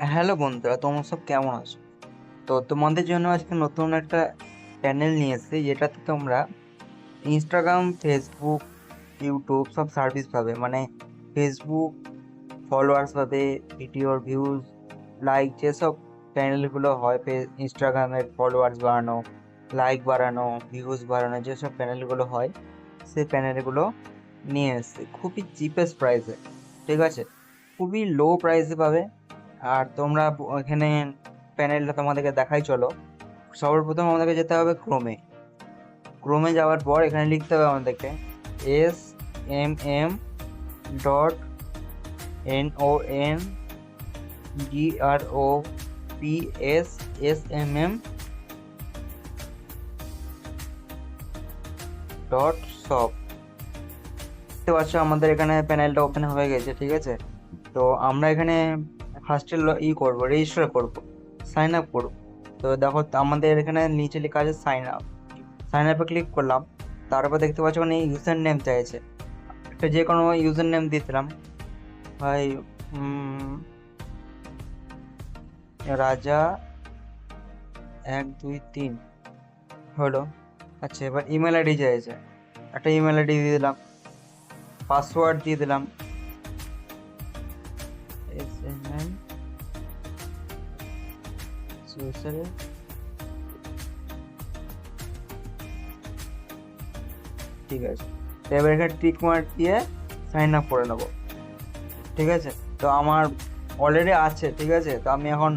Hello বন্ধুরা, তোমরা সব কেমন আছো? তো তোমাদের জন্য আজকে নতুন একটা চ্যানেল নিয়ে এসেছি, যেটাতে তোমরা ইনস্টাগ্রাম, ফেসবুক, ইউটিউব সব সার্ভিস পাবে। মানে ফেসবুক ফলোয়ার্স পাবে, ভিডিওর ভিউজ, লাইক, যেসব প্যানেলগুলো হয় ইনস্টাগ্রামের ফলোয়ার্স বাড়ানো, লাইক বাড়ানো, ভিউজ বাড়ানো, যেসব প্যানেলগুলো হয় সেই প্যানেলগুলো নিয়ে এসেছি খুবই চিপেস্ট প্রাইসে। ঠিক আছে, খুবই লো প্রাইসে পাবে। আর তোমরা এখানে প্যানেলটা তোমাদেরকে দেখাই, চলো। সর্বপ্রথম আমাদেরকে যেতে হবে ক্রোমে। ক্রোমে যাওয়ার পর এখানে লিখতে হবে আমাদেরকে smmdropsshop। দেখতে পাচ্ছ আমাদের এখানে প্যানেলটা ওপেন হয়ে গেছে। ঠিক আছে, তো আমরা এখানে ফার্স্টে করবো, রেজিস্টার করবো, সাইন আপ করবো। তো দেখো আমাদের এখানে নিচে লেখা আছে সাইন আপ। সাইন আপে ক্লিক করলাম। তারপর দেখতে পাচ্ছ ওখানে ইউজার নেম চাইছে। একটা যে কোনো ইউজার নেম দিয়েছিলাম, ভাই রাজা 1 2 3 হলো। আচ্ছা, এবার ইমেল আইডি চাইছে, একটা ইমেল আইডি দিয়ে দিলাম, পাসওয়ার্ড দিয়ে দিলাম SML social। ঠিক আছে, তো এবার এখানে টিক মার্ক দিয়ে সাইন আপ করে নেবো। ঠিক আছে, তো আমার অলরেডি আছে। ঠিক আছে, তো আমি এখন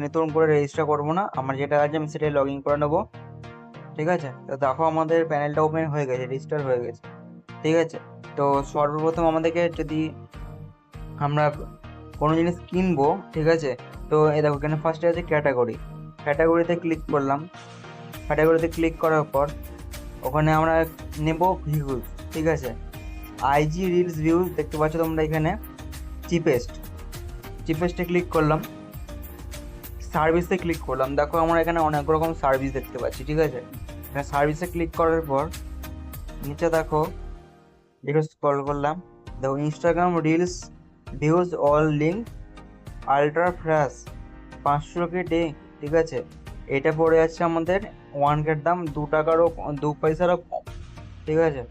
নতুন করে রেজিস্টার করবো না, আমার যেটা আছে আমি সেটাই লগ ইন করে নেবো। ঠিক আছে, তো দেখো আমাদের প্যানেলটা ওপেন হয়ে গেছে, রেজিস্টার হয়ে গেছে। ঠিক আছে, তো সর্বপ্রথম আমাদেরকে যদি আমরা কোনো জিনিস কিনবো, ঠিক আছে, তো এই দেখো এখানে ফার্স্টে আছে ক্যাটাগরি। ক্যাটাগরিতে ক্লিক করলাম। ক্যাটাগরিতে ক্লিক করার পর ওখানে আমরা নেব ভিউজ। ঠিক আছে, আইজি রিলস ভিউজ দেখতে পাচ্ছ তোমরা এখানে, চিপেস্ট। চিপেস্টে ক্লিক করলাম, সার্ভিসে ক্লিক করলাম। দেখো আমরা এখানে অনেক রকম সার্ভিস দেখতে পাচ্ছি। ঠিক আছে, এখানে সার্ভিসে ক্লিক করার পর নিচে দেখো, একটু স্ক্রল করলাম, দেখো Instagram reels views all link ultra fresh 500 কে ডে। ঠিক আছে, এটা পড়ে যাচ্ছে আমাদের 1 কের দাম 2 টাকারও 2 পয়সারও কম। ঠিক আছে,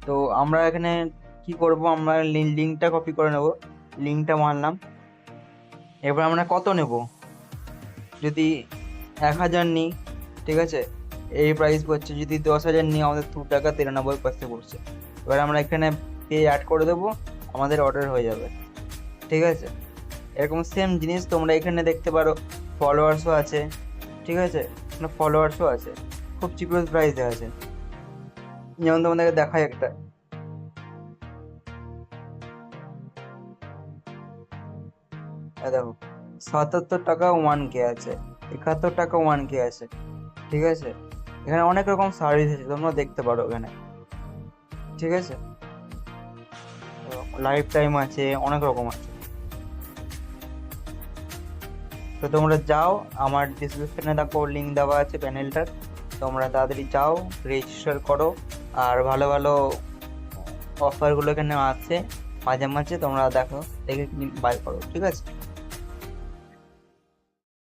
তো আমরা এখানে কি করব, আমরা লিঙ্কটা কপি করে নেব। লিঙ্কটা মারলাম। এবার আমরা কত নেব, যদি 1,000 নিই, ঠিক আছে, এই প্রাইস পড়ছে। যদি 10,000 নিই, আমাদের 2 টাকা 93 পয়সা পড়ছে। এবার আমরা এখানে পে অ্যাড করে দেবো, আমাদের অর্ডার হয়ে যাবে। ঠিক আছে, এরকম সেম জিনিস তোমরা এখানে দেখতে পারো, ফলোয়ার্সও আছে। ঠিক আছে, এখানে ফলোয়ার্সও আছে, খুব চিপেস্ট প্রাইসে আছে। যেমন তোমাদেরকে দেখাই একটা, দেখো 77 টাকা 1 কে আছে, 71 টাকা 1 কে আছে। ঠিক আছে, এখানে অনেক রকম সার্ভিস আছে, তোমরা দেখতে পারো এখানে। ঠিক আছে, লাইফ টাইম আছে, অনেক রকম আছে। তো তোমরা যাও, আমার ডিসক্রিপশনে দেখো লিঙ্ক দেওয়া আছে প্যানেলটার, তোমরা তাড়াতাড়ি যাও, রেজিস্টার করো। আর ভালো ভালো অফারগুলো এখানে আছে, মাঝে মাঝে তোমরা দেখো, দেখে বাই করো। ঠিক আছে।